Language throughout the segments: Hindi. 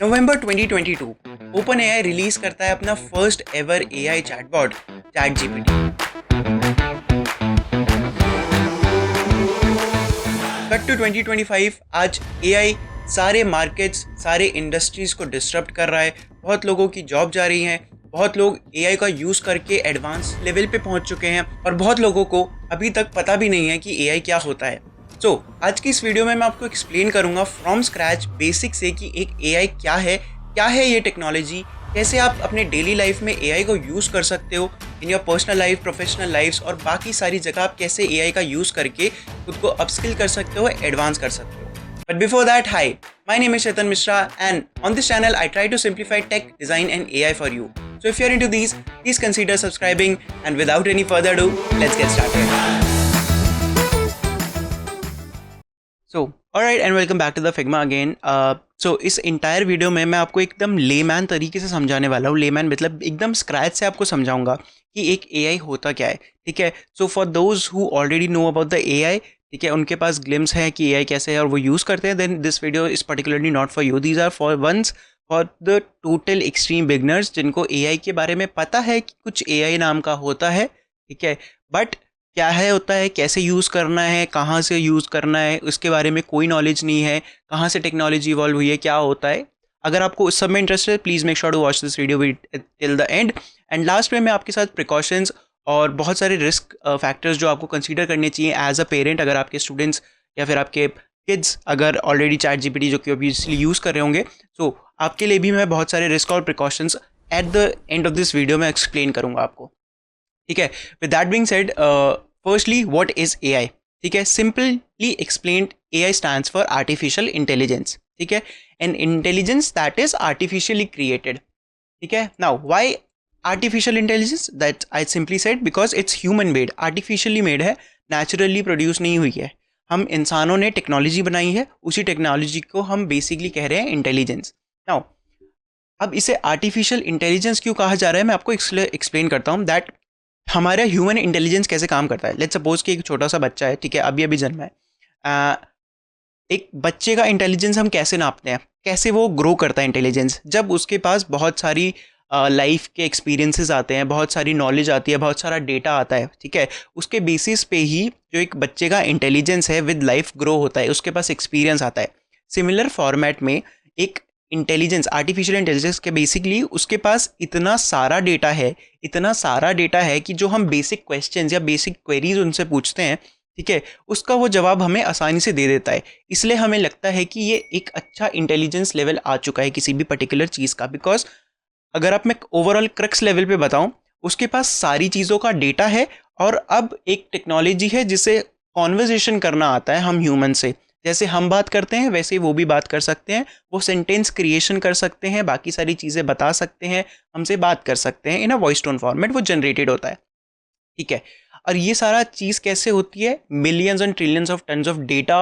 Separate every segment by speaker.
Speaker 1: नवंबर 2022 OpenAI रिलीज करता है अपना first ever AI chatbot ChatGPT। Cut to 2025, आज एआई सारे मार्केट्स, सारे इंडस्ट्रीज को डिस्टर्ब कर रहा है। बहुत लोगों की जॉब जा रही हैं, बहुत लोग एआई का यूज करके एडवांस लेवल पे पहुंच चुके हैं और बहुत लोगों को अभी तक पता भी नहीं है कि एआई क्या होता है। आज की इस वीडियो में मैं आपको एक्सप्लेन करूंगा फ्रॉम स्क्रैच बेसिक से कि एक एआई क्या है ये टेक्नोलॉजी, कैसे आप अपने डेली लाइफ में एआई को यूज कर सकते हो in your personal life, professional life और बाकी सारी जगह आप कैसे एआई का यूज करके खुद को अपस्किल कर सकते हो, एडवांस कर सकते हो। But before that, hi, my name is Chetan Mishra and on this channel I try to simplify tech, design and AI for you. So if you're into these, please consider subscribing and without any further ado, let's get started. Alright and welcome back to the Figma again. इस इंटायर वीडियो में मैं आपको एकदम लेमैन तरीके से समझाने वाला हूँ। लेमैन मतलब एकदम स्क्रैच से आपको समझाऊंगा कि एक एआई होता क्या है, ठीक है। So for those who already know about the AI, ठीक है, उनके पास ग्लिम्स है कि एआई कैसे है और वो यूज़ करते हैं, then this video is particularly not for you. These are for the total extreme beginners जिनको एआई के बारे में पता है कि कुछ एआई नाम का होता है, ठीक है, बट क्या है होता है, कैसे यूज़ करना है, कहाँ से यूज़ करना है, उसके बारे में कोई नॉलेज नहीं है, कहाँ से टेक्नोलॉजी इवॉल्व हुई है, क्या होता है। अगर आपको उस सब में इंटरेस्ट है, please make sure to watch this video till the end. And last में मैं आपके साथ प्रिकॉशंस और बहुत सारे रिस्क फैक्टर्स जो आपको कंसीडर करने चाहिए एज अ पेरेंट, अगर आपके स्टूडेंट्स या फिर आपके किड्स अगर ऑलरेडी ChatGPT जो कि ऑब्वियसली यूज़ कर रहे होंगे, सो आपके लिए भी मैं बहुत सारे रिस्क और precautions at the end of this video में एक्सप्लेन करूँगा आपको, ठीक है। With that being said, firstly what is AI, ठीक है। Simply explained, AI stands for artificial intelligence, ठीक है, N intelligence that is artificially created, ठीक है। Now why artificial intelligence? That I simply said because it's human made, artificially made है, नेचुरली प्रोड्यूस नहीं हुई है। हम इंसानों ने टेक्नोलॉजी बनाई है, उसी टेक्नोलॉजी को हम बेसिकली कह रहे हैं इंटेलिजेंस। नाउ अब इसे आर्टिफिशियल इंटेलिजेंस क्यों कहा जा रहा है, मैं आपको एक्सप्लेन करता हूँ दैट हमारा ह्यूमन इंटेलिजेंस कैसे काम करता है। लेट्स सपोज कि एक छोटा सा बच्चा है, ठीक है, अभी जन्मा है। एक बच्चे का इंटेलिजेंस हम कैसे नापते हैं, कैसे वो ग्रो करता है इंटेलिजेंस? जब उसके पास बहुत सारी लाइफ के एक्सपीरियंसेस आते हैं, बहुत सारी नॉलेज आती है, बहुत सारा डेटा आता है, ठीक है। उसके बेसिस पे ही जो एक बच्चे का इंटेलिजेंस है विद लाइफ ग्रो होता है, उसके पास एक्सपीरियंस आता है। सिमिलर फॉर्मेट में एक इंटेलिजेंस, आर्टिफिशियल इंटेलिजेंस के बेसिकली उसके पास इतना सारा डेटा है कि जो हम बेसिक क्वेश्चंस या बेसिक क्वेरीज उनसे पूछते हैं, ठीक है, उसका वो जवाब हमें आसानी से दे देता है। इसलिए हमें लगता है कि ये एक अच्छा इंटेलिजेंस लेवल आ चुका है किसी भी पर्टिकुलर चीज़ का। बिकॉज अगर आप मैं ओवरऑल क्रक्स लेवल पे बताऊं, उसके पास सारी चीज़ों का डेटा है और अब एक टेक्नोलॉजी है जिसे कॉन्वर्जेशन करना आता है हम ह्यूमन से। जैसे हम बात करते हैं वैसे वो भी बात कर सकते हैं, वो सेंटेंस क्रिएशन कर सकते हैं, बाकी सारी चीज़ें बता सकते हैं, हमसे बात कर सकते हैं इन अ वॉइस टोन फॉर्मेट, वो जनरेटेड होता है, ठीक है। और ये सारा चीज़ कैसे होती है? Millions and trillions of tons of data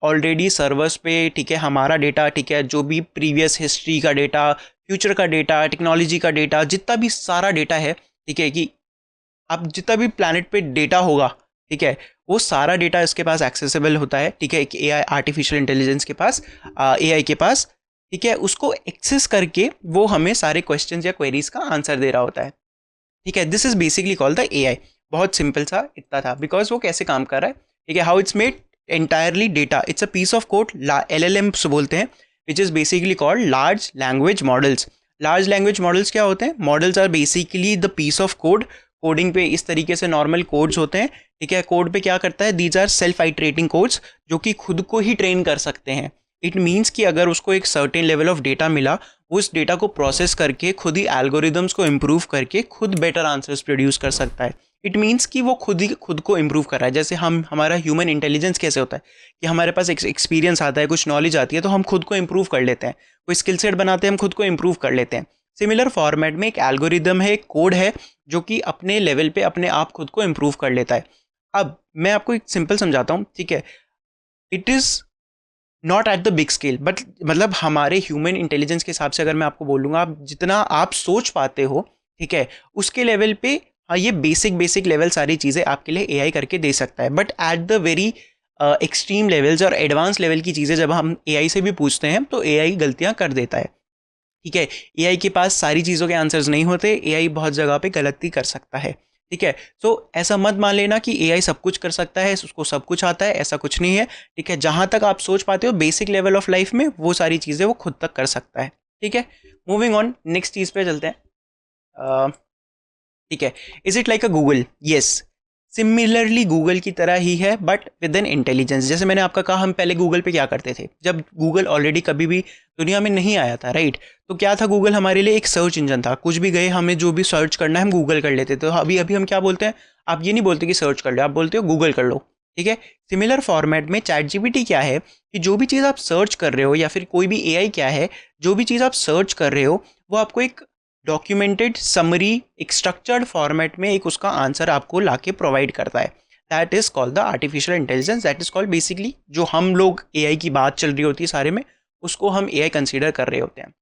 Speaker 1: already servers पे, ठीक है, हमारा डेटा, ठीक है, जो भी प्रीवियस हिस्ट्री का डेटा, फ्यूचर का डेटा, टेक्नोलॉजी का डेटा, जितना भी सारा डेटा है, ठीक है, कि अब जितना भी प्लैनेट पे डेटा होगा, ठीक है, वो सारा डेटा इसके पास एक्सेसिबल होता है, ठीक है, एक एआई, आर्टिफिशियल इंटेलिजेंस के पास, एआई के पास, ठीक है। उसको एक्सेस करके वो हमें सारे क्वेश्चंस या क्वेरीज का आंसर दे रहा होता है, ठीक है। This is basically called the AI. बहुत सिंपल सा इतना था। बिकॉज वो कैसे काम कर रहा है, ठीक है, how it's made entirely data, it's a piece of code, LLMs बोलते हैं, which is basically called large language models. Large language models क्या होते हैं? Models are basically the piece of code. Coding पे इस तरीके से नॉर्मल कोड्स होते हैं, ठीक है। कोड पे क्या करता है? These are self iterating codes जो कि खुद को ही ट्रेन कर सकते हैं। इट मीन्स कि अगर उसको एक सर्टेन लेवल ऑफ डेटा मिला, वो उस डेटा को प्रोसेस करके खुद ही एल्गोरिदम्स को इम्प्रूव करके खुद बेटर आंसर्स प्रोड्यूस कर सकता है। इट मीन्स कि वो खुद को इम्प्रूव कर रहा है। जैसे हमारा ह्यूमन इंटेलिजेंस कैसे होता है कि हमारे पास एक एक्सपीरियंस आता है, कुछ नॉलेज आती है, तो हम खुद को इम्प्रूव कर लेते हैं, कोई स्किल सेट बनाते हैं, हम खुद को इम्प्रूव कर लेते हैं। सिमिलर फॉर्मेट में एक एल्गोरिदम है, एक कोड है जो कि अपने लेवल पे अपने आप खुद को इम्प्रूव कर लेता है। अब मैं आपको एक सिंपल समझाता हूँ, ठीक है। It is not at the big scale, but मतलब हमारे ह्यूमन इंटेलिजेंस के हिसाब से अगर मैं आपको बोलूँगा, आप जितना आप सोच पाते हो, ठीक है, उसके लेवल पे हाँ, ये बेसिक लेवल सारी चीज़ें आपके लिए एआई करके दे सकता है। But at the very extreme levels और एडवांस लेवल की चीज़ें जब हम एआई से भी पूछते हैं तो एआई गलतियाँ कर देता है। ठीक है, एआई के पास सारी चीज़ों के आंसर्स नहीं होते, एआई बहुत जगह पे गलती कर सकता है। ठीक है, सो ऐसा मत मान लेना कि एआई सब कुछ कर सकता है, उसको सब कुछ आता है, ऐसा कुछ नहीं है। ठीक है, जहाँ तक आप सोच पाते हो बेसिक लेवल ऑफ लाइफ में, वो सारी चीज़ें वो खुद तक कर सकता है। ठीक है, मूविंग ऑन, नेक्स्ट चीज़ पे चलते हैं। ठीक है, is it like a Google? Yes, similarly Google की तरह ही है, बट विद एन इंटेलिजेंस। जैसे मैंने आपका कहा, हम पहले गूगल पे क्या करते थे, जब गूगल ऑलरेडी कभी भी दुनिया में नहीं आया था, राइट? तो क्या था, गूगल हमारे लिए एक सर्च इंजन था। कुछ भी गए, हमें जो भी सर्च करना है हम गूगल कर लेते थे। तो अभी अभी हम क्या बोलते हैं, आप ये नहीं बोलते कि सर्च कर लो, आप बोलते हो गूगल कर लो। ठीक है, सिमिलर फॉर्मेट में चैट जीपीटी क्या है कि जो भी चीज़ आप सर्च कर रहे हो, या फिर कोई भी एआई क्या है, जो भी चीज़ आप सर्च कर रहे हो वो आपको एक डॉक्यूमेंटेड समरी, एक स्ट्रक्चर्ड फॉर्मेट में एक उसका आंसर आपको लाके प्रोवाइड करता है। That is called the artificial intelligence. That is called basically, जो हम लोग एआई की बात चल रही होती है सारे में, उसको हम एआई कंसीडर कर रहे होते हैं।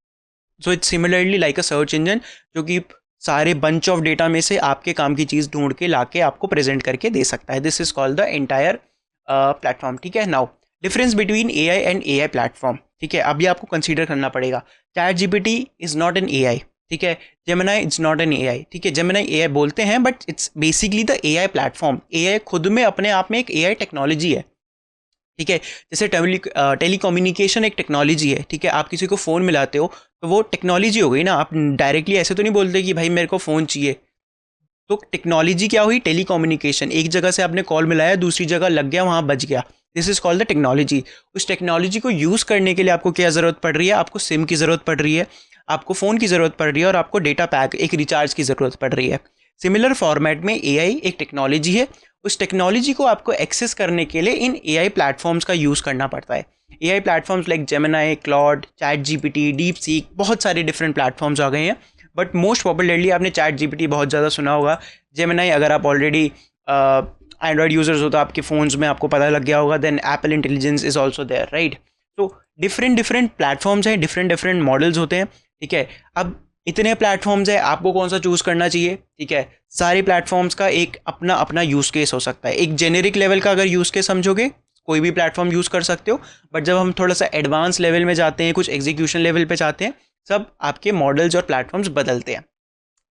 Speaker 1: So it's similarly like a search engine, जो कि सारे बंच ऑफ डेटा में से आपके काम की चीज़ ढूंढ के लाके आपको प्रेजेंट करके दे सकता है। This is called the entire platform. ठीक है, now difference between AI and AI platform. ठीक है, अभी आपको कंसीडर करना पड़ेगा। Chat GPT is not an AI. ठीक है, Gemini it's not an AI. ठीक है, जेमिनाई एआई बोलते हैं, but it's basically the AI platform. AI खुद में अपने आप में एक एआई टेक्नोलॉजी है। ठीक है, जैसे टेलीकम्युनिकेशन एक टेक्नोलॉजी है। ठीक है, आप किसी को फ़ोन मिलाते हो तो वो टेक्नोलॉजी हो गई ना। आप डायरेक्टली ऐसे तो नहीं बोलते कि भाई मेरे को फ़ोन चाहिए। तो टेक्नोलॉजी क्या हुई, टेलीकम्युनिकेशन। एक जगह से आपने कॉल मिलाया, दूसरी जगह लग गया, वहाँ बच गया। This is called the technology. उस टेक्नोलॉजी को यूज़ करने के लिए आपको क्या ज़रूरत पड़ रही है, आपको सिम की ज़रूरत पड़ रही है, आपको फ़ोन की ज़रूरत पड़ रही है, और आपको डेटा पैक, एक रिचार्ज की ज़रूरत पड़ रही है। सिमिलर फॉर्मेट में एआई एक टेक्नोलॉजी है। उस टेक्नोलॉजी को आपको एक्सेस करने के लिए इन एआई प्लेटफॉर्म्स का यूज़ करना पड़ता है। AI platforms like Gemini, Claude, chat GPT, deep seek, बहुत सारे डिफरेंट प्लेटफॉर्म्स आ गए हैं। बट मोस्ट पॉपुलरली आपने चैट जीपीटी बहुत ज़्यादा सुना होगा। जेमिनाई, अगर आप ऑलरेडी एंड्रॉयड यूजर्स हो तो आपके फ़ोन्स में आपको पता लग गया होगा। Then Apple intelligence is also there, right? तो डिफरेंट डिफरेंट प्लेटफॉर्म्स हैं, डिफरेंट डिफरेंट मॉडल्स होते हैं। ठीक है, अब इतने प्लेटफॉर्म्स है, आपको कौन सा चूज़ करना चाहिए? ठीक है, सारे प्लेटफॉर्म्स का एक अपना अपना यूज़ केस हो सकता है। एक जेनेरिक लेवल का अगर यूज़ केस समझोगे, कोई भी प्लेटफॉर्म यूज़ कर सकते हो। बट जब हम थोड़ा सा एडवांस लेवल में जाते हैं, कुछ एग्जीक्यूशन लेवल पे जाते हैं, सब आपके मॉडल्स और प्लेटफॉर्म्स बदलते हैं।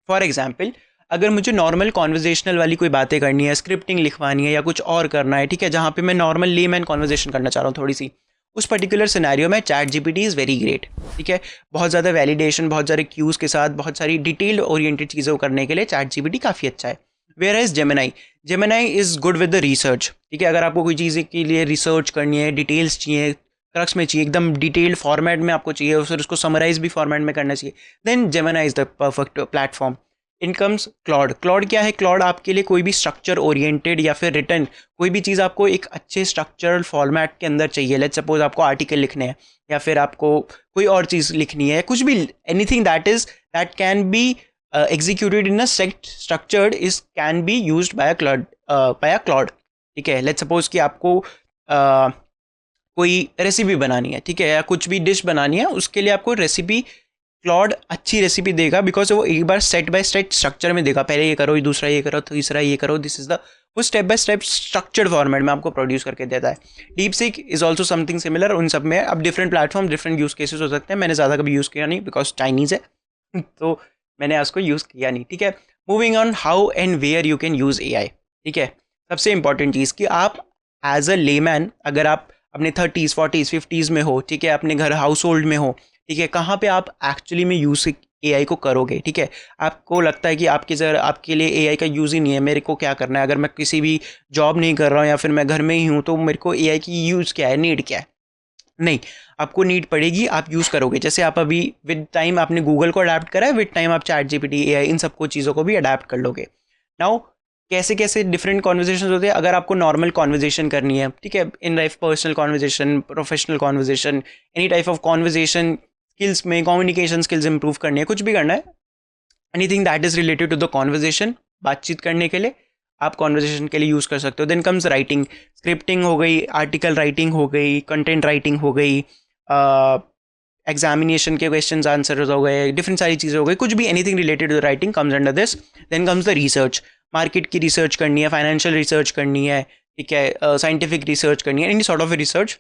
Speaker 1: फॉर एग्जाम्पल, अगर मुझे नॉर्मल कॉन्वर्जेशनल वाली कोई बातें करनी है, स्क्रिप्टिंग लिखवानी है या कुछ और करना है, ठीक है, जहाँ पे मैं नॉर्मल लेमैन कॉन्वर्जेशन करना चाह रहा हूँ थोड़ी सी, उस पर्टिकुलर सिनेरियो में chat GPT is very great. ठीक है, बहुत ज़्यादा वैलिडेशन, बहुत सारे क्यूज़ के साथ, बहुत सारी डिटेल्ड ओरिएंटेड चीज़ों को करने के लिए चैट जीपीटी काफ़ी अच्छा है। Whereas Gemini is good with the research. ठीक है, अगर आपको कोई चीज़ के लिए रिसर्च करनी है, डिटेल्स चाहिए, क्रक्स में चाहिए, एकदम डिटेल्ड फॉर्मेट में आपको चाहिए, और फिर उसको समराइज भी फॉर्मेट में करना चाहिए, then Gemini is the perfect platform. In comes Claude. Claude क्या है? क्लॉड आपके लिए कोई भी स्ट्रक्चर ओरिएंटेड या फिर रिटर्न कोई भी चीज़ आपको एक अच्छे स्ट्रक्चरल फॉर्मेट के अंदर चाहिए। लेट्स सपोज आपको आर्टिकल लिखने हैं, या फिर आपको कोई और चीज़ लिखनी है, कुछ भी, anything that can be executed in a structured is can be used by a Claude. ठीक है, लेट्स सपोज कि आपको कोई रेसिपी बनानी है, ठीक है, या कुछ भी डिश बनानी है, उसके लिए आपको रेसिपी, क्लॉड अच्छी रेसिपी देगा, बिकॉज वो एक बार स्टेप बाय स्टेप स्ट्रक्चर में देगा। पहले ये करो, दूसरा ये करो, तीसरा ये करो, दिस इज द, वो step by step structured format में आपको प्रोड्यूस करके देता है। Deep seek is also something similar. उन सब में अब different platform, different use cases हो सकते हैं। मैंने ज़्यादा कभी यूज़ किया नहीं, बिकॉज चाइनीज़ है तो मैंने उसको यूज़ किया नहीं। ठीक है, moving on, how and where you can use AI। ठीक है, सबसे इंपॉर्टेंट चीज़ कि आप एज अ लेमैन, अगर आप अपने 30s 40s 50s में हो, ठीक है, अपने घर हाउस होल्ड में हो, ठीक है, कहाँ पे आप एक्चुअली में यूज़ AI को करोगे? ठीक है, आपको लगता है कि आपके लिए AI का यूज़ ही नहीं है, मेरे को क्या करना है, अगर मैं किसी भी जॉब नहीं कर रहा हूँ या फिर मैं घर में ही हूँ, तो मेरे को AI की यूज़ क्या है, नीड क्या है? नहीं, आपको नीड पड़ेगी, आप यूज़ करोगे। जैसे आप अभी विद टाइम आपने गूगल को अडाप्ट करा है, विद टाइम आप चैट जीपीटी, AI, इन सबको चीज़ों को भी अडाप्ट कर लोगे। नाउ कैसे कैसे डिफरेंट कॉन्वर्जेशन होते हैं। अगर आपको नॉर्मल कॉन्वर्जेशन करनी है, ठीक है, in life, personal conversation, professional conversation, any type of conversation skills में, कम्युनिकेशन स्किल्स इंप्रूव करनी है, कुछ भी करना है, anything that is related to the conversation, बातचीत करने के लिए आप कॉन्वर्जेशन के लिए यूज़ कर सकते हो। देन कम्स राइटिंग, स्क्रिप्टिंग हो गई, आर्टिकल राइटिंग हो गई, कंटेंट राइटिंग हो गई, एग्जामिनेशन के क्वेश्चन आंसर्स हो गए, डिफरेंट सारी चीज़ें हो गई, कुछ भी, anything related to writing comes under this. Then comes the research, market की रिसर्च करनी है, फाइनेंशियल रिसर्च करनी है, ठीक है, साइंटिफिक रिसर्च करनी है, एनी सॉर्ट ऑफ रिसर्च,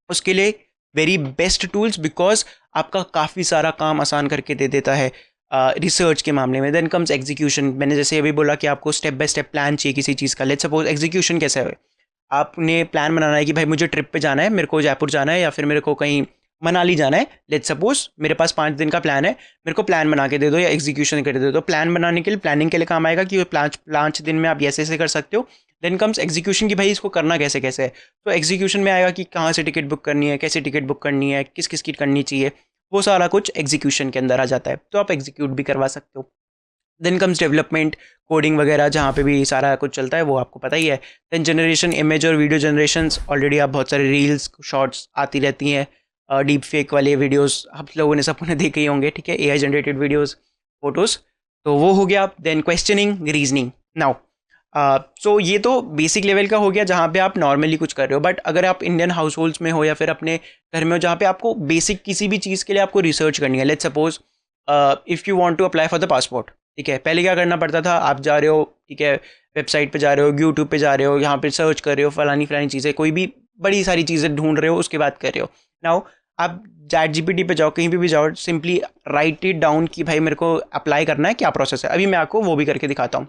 Speaker 1: उसके लिए वेरी बेस्ट टूल्स, बिकॉज आपका काफ़ी सारा काम आसान करके दे देता है रिसर्च के मामले में। Then comes execution. मैंने जैसे अभी बोला कि आपको स्टेप बाय स्टेप प्लान चाहिए किसी चीज़ का। लेट्स सपोज एग्जीक्यूशन कैसे है, आपने प्लान बनाना है कि भाई मुझे ट्रिप पे जाना है, मेरे को जयपुर जाना है या फिर मेरे को कहीं मनाली जाना है। लेट्स सपोज मेरे पास 5 दिन का प्लान है, मेरे को प्लान बना के दे दो या एग्जीक्यूशन कर दे दो। प्लान बनाने के लिए, प्लानिंग के लिए काम आएगा कि 5 दिन में आप ऐसे ऐसे कर सकते हो। देन कम्स एग्जीक्यूशन की भाई इसको करना कैसे कैसे है। तो एग्जीक्यूशन में आएगा कि कहाँ से टिकट बुक करनी है, कैसे टिकट बुक करनी है, किस किस की करनी चाहिए, वो सारा कुछ एग्जीक्यूशन के अंदर आ जाता है। तो आप एग्जीक्यूट भी करवा सकते हो। देन कम्स डेवलपमेंट, कोडिंग वगैरह, जहाँ पे भी सारा कुछ चलता है वो आपको पता ही है। देन जनरेशन, इमेज और वीडियो जनरेशंस, ऑलरेडी आप बहुत सारे रील्स शॉर्ट्स आती रहती हैं, डीप फेक वाले वीडियोस आप लोगों ने सबने देखे ही होंगे, ठीक है, एआई जनरेटेड वीडियोस, फोटोज, तो वो हो गया। Then questioning, reasoning. Now so ये तो बेसिक लेवल का हो गया जहाँ पे आप नॉर्मली कुछ कर रहे हो। बट अगर आप इंडियन हाउस होल्ड्स में हो या फिर अपने घर में हो जहाँ पे आपको बेसिक किसी भी चीज़ के लिए आपको रिसर्च करनी है। Let's suppose if you want to apply for the passport, ठीक है, पहले क्या करना पड़ता था, आप जा रहे हो, ठीक है, वेबसाइट पे जा रहे हो, यूट्यूब पे जा रहे हो, यहाँ पे सर्च कर रहे हो, फलानी फलानी चीज़ें, कोई भी बड़ी सारी चीज़ें ढूंढ रहे हो, उसके बाद कर रहे हो। नाउ आप चैट जीपीटी पे जाओ, कहीं भी जाओ, सिंपली राइट इट डाउन कि भाई मेरे को अप्लाई करना है, क्या प्रोसेस है। अभी मैं आपको वो भी करके दिखाता हूँ,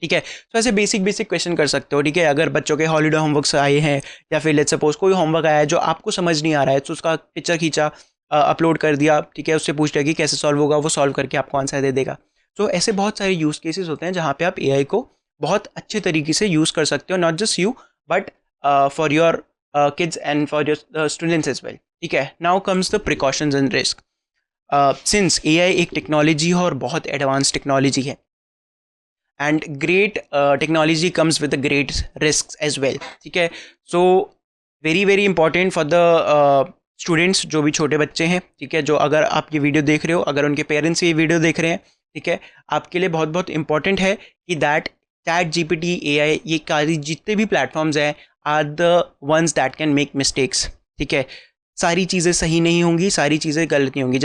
Speaker 1: ठीक है। तो ऐसे बेसिक बेसिक क्वेश्चन कर सकते हो, ठीक है। अगर बच्चों के हॉलीडे होमवर्क्स आए हैं या फिर लेट्स सपोज कोई होमवर्क आया है जो आपको समझ नहीं आ रहा है, तो उसका पिक्चर खींचा, अपलोड कर दिया, ठीक है, उससे पूछ लिया कि कैसे सॉल्व होगा, वो सॉल्व करके आपको आंसर दे देगा। तो ऐसे बहुत सारे यूज़ केसेस होते हैं जहाँ पे आप एआई को बहुत अच्छे तरीके से यूज़ कर सकते हो, not just you but for your kids and for your students as well, ठीक है। Now comes the precautions and risk. Since AI एक टेक्नोलॉजी है और बहुत एडवांस टेक्नोलॉजी है, and great technology comes with great risk as well, ठीक है। So very very important for the students, जो भी छोटे बच्चे हैं, ठीक है, जो अगर आप ये वीडियो देख रहे हो, अगर उनके पेरेंट्स ये वीडियो देख रहे हैं, ठीक है, आपके लिए बहुत बहुत इंपॉर्टेंट है कि दैट चैट जीपीटी, एआई, ये सारी जितने भी प्लेटफॉर्म्स हैं are the ones that can make mistakes, ठीक है। सारी चीज़ें सही नहीं होंगी, सारी चीज़ें गलत नहीं होंगी।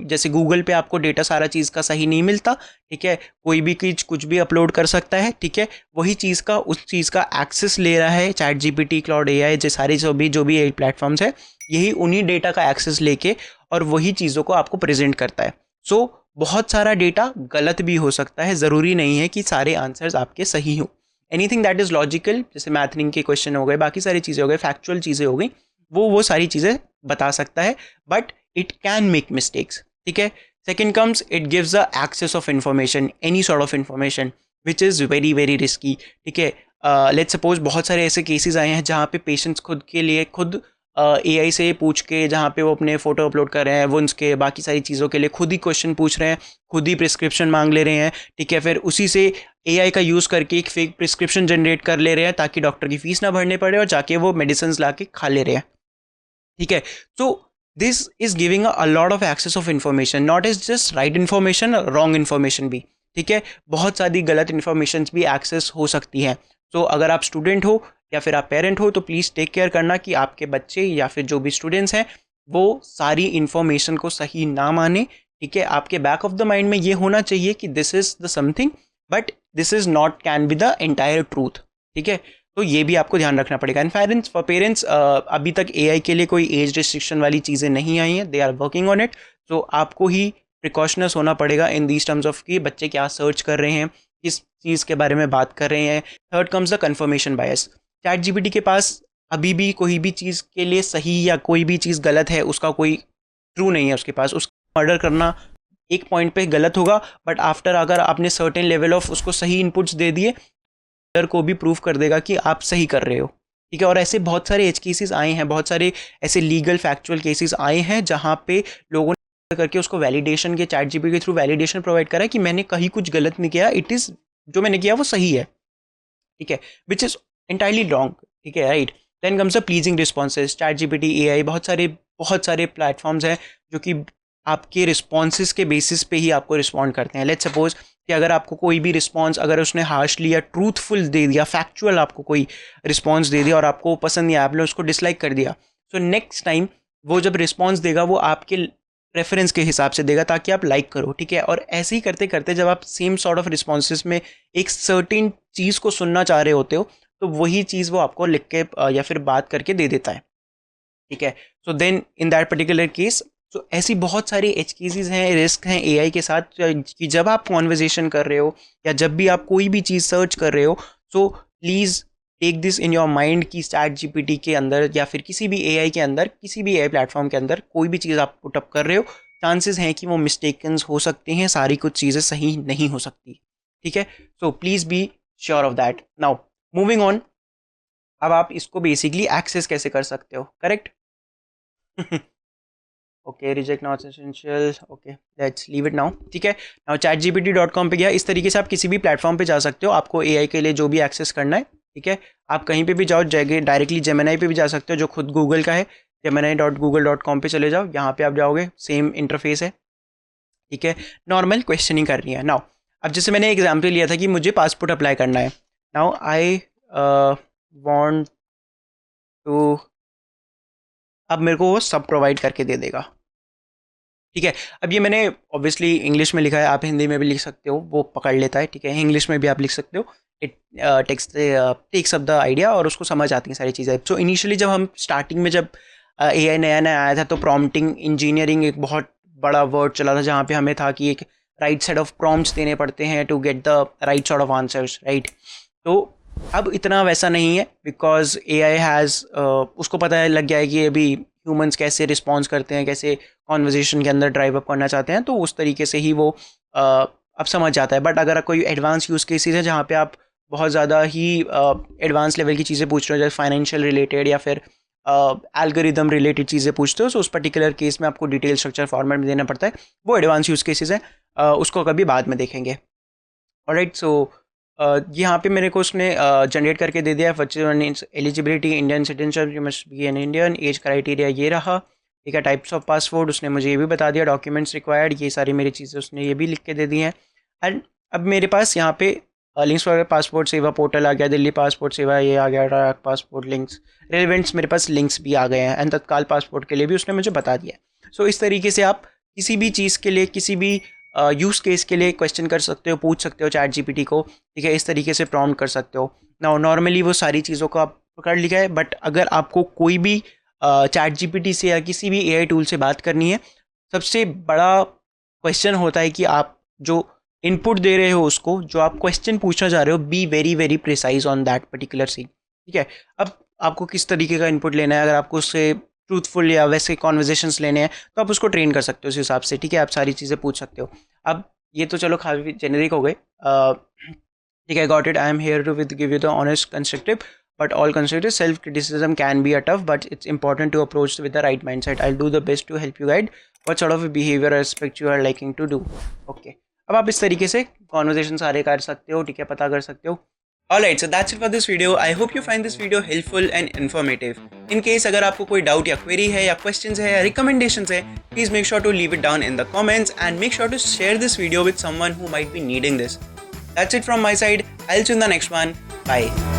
Speaker 1: जैसे गूगल पे आपको डेटा सारा चीज़ का सही नहीं मिलता, ठीक है, कोई भी कुछ भी अपलोड कर सकता है, ठीक है, वही चीज़ का उस चीज़ का एक्सेस ले रहा है चैट जीपीटी, क्लाउड एआई, जो भी एआई प्लेटफॉर्म्स है, यही उन्हीं डेटा का एक्सेस लेके और वही चीज़ों को आपको प्रेजेंट करता है। सो बहुत सारा डेटा गलत भी हो सकता है, ज़रूरी नहीं है कि सारे आंसर्स आपके सही हों। एनीथिंग दैट इज़ लॉजिकल, जैसे मैथनिंग के क्वेश्चन हो गए, बाकी सारी चीज़ें हो गई, फैक्चुअल चीज़ें हो गई, वो सारी चीज़ें बता सकता है, but it can make mistakes, ठीक है। Second comes, it gives the access of information, any sort of information which is very very risky, ठीक है। लेट्स सपोज बहुत सारे ऐसे केसेस आए हैं जहाँ पे पेशेंट्स खुद के लिए खुद एआई से पूछ के, जहाँ पे वो अपने फ़ोटो अपलोड कर रहे हैं, वो उनके बाकी सारी चीज़ों के लिए खुद ही क्वेश्चन पूछ रहे हैं, खुद ही प्रिस्क्रिप्शन मांग ले रहे हैं, ठीक है, फिर उसी से एआई का यूज़ करके एक फेक प्रिस्क्रिप्शन जनरेट कर ले रहे हैं ताकि डॉक्टर की फीस ना भरने पड़े और जाके वो मेडिसिन ला के खा ले रहे हैं, ठीक है। तो this is giving a lot of access of information, not is just right information, wrong information भी, ठीक है, बहुत सारी गलत इन्फॉर्मेशन भी एक्सेस हो सकती हैं। तो अगर आप स्टूडेंट हो या फिर आप पेरेंट हो तो प्लीज़ टेक केयर करना कि आपके बच्चे या फिर जो भी स्टूडेंट्स हैं वो सारी इन्फॉर्मेशन को सही ना माने, ठीक है। आपके बैक ऑफ द माइंड में ये होना चाहिए कि this is the something but this is not can be the entire truth, ठीक है। तो ये भी आपको ध्यान रखना पड़ेगा। एंड फॉर पेरेंट्स, अभी तक एआई के लिए कोई एज रिस्ट्रिक्शन वाली चीज़ें नहीं आई हैं, they are working on it. तो आपको ही प्रिकॉशनस होना पड़ेगा इन दीज टर्म्स ऑफ कि बच्चे क्या सर्च कर रहे हैं, किस चीज़ के बारे में बात कर रहे हैं। Third comes the confirmation bias. Chat GPT के पास अभी भी कोई भी चीज़ के लिए सही या कोई भी चीज़ गलत है उसका कोई ट्रू नहीं है उसके पास। उसका मर्डर करना एक पॉइंट पे गलत होगा, बट आफ्टर अगर आपने सर्टेन लेवल ऑफ उसको सही इनपुट्स दे दिए को भी प्रूव कर देगा कि आप सही कर रहे हो, ठीक है। और ऐसे बहुत सारे एज केसेस आए हैं, बहुत सारे ऐसे लीगल फैक्चुअल केसेस आए हैं जहाँ पे लोगों ने करके उसको वैलिडेशन के चैट जीपीटी के थ्रू वैलिडेशन प्रोवाइड करा कि मैंने कहीं कुछ गलत नहीं किया, इट इज़ जो मैंने किया वो सही है, ठीक है, विच इज़ एंटायरली रॉन्ग, ठीक है, right. Then comes a pleasing responses. Chat GPT, AI, बहुत सारे प्लेटफॉर्म्स हैं जो कि आपके रिस्पॉन्सेज के बेसिस पे ही आपको रिस्पॉन्ड करते हैं। लेट्स सपोज कि अगर आपको कोई भी रिस्पॉन्स, अगर उसने हार्शली या ट्रूथफुल दे दिया, फैक्चुअल आपको कोई रिस्पॉन्स दे दिया और आपको पसंद नहीं आया, आपने उसको डिसलाइक कर दिया, सो नेक्स्ट टाइम वो जब रिस्पॉन्स देगा वो आपके प्रेफरेंस के हिसाब से देगा ताकि आप लाइक करो, ठीक है। और ऐसे ही करते करते जब आप सेम सॉर्ट ऑफ रिस्पॉन्सेज में एक सर्टेन चीज़ को सुनना चाह रहे होते हो तो वही चीज़ वो आपको लिख के या फिर बात करके दे देता है, ठीक है। So then in that particular case so ऐसी बहुत सारी एज केसेस हैं, रिस्क हैं एआई के साथ कि जब आप कॉन्वर्जेशन कर रहे हो या जब भी आप कोई भी चीज़ सर्च कर रहे हो, so please take this in your mind कि चैट जीपीटी के अंदर या फिर किसी भी एआई के अंदर, किसी भी एआई प्लेटफॉर्म के अंदर कोई भी चीज़ आप पुटअप कर रहे हो, चांसेस हैं कि वो मिस्टेकन्स हो सकते हैं, सारी कुछ चीज़ें सही नहीं हो सकती, ठीक है। So please be sure of that. Now moving on, अब आप इसको बेसिकली एक्सेस कैसे कर सकते हो, correct? Okay, reject not essential, okay let's leave it now, ठीक है। नाउ chatgpt.com पे गया, इस तरीके से आप किसी भी प्लेटफॉर्म पे जा सकते हो, आपको एआई के लिए जो भी एक्सेस करना है, ठीक है। आप कहीं पे भी जाओ, डायरेक्टली जेमिनाई पे भी जा सकते हो जो खुद गूगल का है, gemini.google.com पे चले जाओ, यहाँ पे आप जाओगे, सेम इंटरफेस है, ठीक है। नॉर्मल क्वेश्चनिंग करनी है। नाउ अब जैसे मैंने एग्जाम्पल लिया था कि मुझे पासपोर्ट अप्लाई करना है, नाउ आई वांट टू, अब मेरे को वो सब प्रोवाइड करके दे देगा, ठीक है। अब ये मैंने ऑब्वियसली इंग्लिश में लिखा है, आप हिंदी में भी लिख सकते हो, वो पकड़ लेता है, ठीक है। इंग्लिश में भी आप लिख सकते हो, it takes up the idea और उसको समझ आती हैं सारी चीज़ें। सो इनिशियली जब हम स्टार्टिंग में जब एआई नया नया आया था तो प्रॉम्प्टिंग इंजीनियरिंग एक बहुत बड़ा वर्ड चला था, जहाँ पे हमें था कि एक राइट सेट ऑफ प्रॉम्प्ट्स देने पड़ते हैं to get the right sort of answers, right. तो अब इतना वैसा नहीं है, बिकॉज एआई हैज़ उसको पता है, लग गया है कि अभी ह्यूमंस कैसे रिस्पॉन्स करते हैं, कैसे कॉन्वर्जेशन के अंदर ड्राइव अप करना चाहते हैं, तो उस तरीके से ही वो अब समझ जाता है। बट अगर कोई एडवांस यूज़ केसेस है जहाँ पे आप बहुत ज़्यादा ही एडवांस लेवल की चीज़ें पूछ रहे हो, जैसे फाइनेंशियल रिलेटेड या फिर एल्गोरिदम रिलेटेड चीज़ें पूछते हो, तो उस पर्टिकुलर केस में आपको डिटेल स्ट्रक्चर फॉर्मेट में देना पड़ता है, वो एडवांस यूज़ केसेस हैं, उसको कभी बाद में देखेंगे। ऑलराइट, सो यहाँ पे मेरे को उसने जनरेट करके दे दिया है, eligibility Indian citizenship, you must be an Indian, age criteria ये रहा, ठीक है। टाइप्स ऑफ पासपोर्ट उसने मुझे ये भी बता दिया, डॉक्यूमेंट्स रिक्वायर्ड, ये सारी मेरी चीज़ें उसने ये भी लिख के दे दी हैं। एंड अब मेरे पास यहाँ पे लिंक्स वगैरह, पासपोर्ट सेवा पोर्टल आ गया, दिल्ली पासपोर्ट सेवा ये आ गया, पासपोर्ट लिंक्स, रेलिवेंट्स मेरे पास लिंक्स भी आ गए हैं, एंड तत्काल पासपोर्ट के लिए भी उसने मुझे बता दिया। सो इस तरीके से आप किसी भी चीज़ के लिए, किसी भी यूज़ केस के लिए क्वेश्चन कर सकते हो, पूछ सकते हो चैट जीपीटी को, ठीक है। इस तरीके से प्रॉम्प्ट कर सकते हो। नॉर्मली वो सारी चीज़ों को आप पकड़ लिया है, बट अगर आपको कोई भी चैट जीपीटी से या किसी भी एआई टूल से बात करनी है, सबसे बड़ा क्वेश्चन होता है कि आप जो इनपुट दे रहे हो उसको, जो आप क्वेश्चन पूछना चाह रहे हो, be very very precise on that particular scene, ठीक है। अब आपको किस तरीके का इनपुट लेना है, अगर आपको उससे ट्रूथफुल या वैसे कॉन्वर्जेशंस लेने हैं तो आप उसको ट्रेन कर सकते हो उस हिसाब से, ठीक है। आप सारी चीज़ें पूछ सकते हो। अब ये तो चलो काफ़ी जेनेरिक हो गए, ठीक है। Got it, I am here to with give you the honest constructive but all constructive self-criticism can be a tough, but it's important to approach with the right mindset. I'll do the best to help you guide what sort of a behavior or aspect you are liking to do. Okay, अब आप इस तरीके से conversation सारे कर सकते हो, ठीक है, पता कर सकते हो। Alright, so that's it for this video. I hope you find this video helpful and informative. In case अगर आपको कोई doubt या query है या questions है या recommendations है, please make sure to leave it down in the comments and make sure to share this video with someone who might be needing this. That's it from my side. I'll see you in the next one. Bye.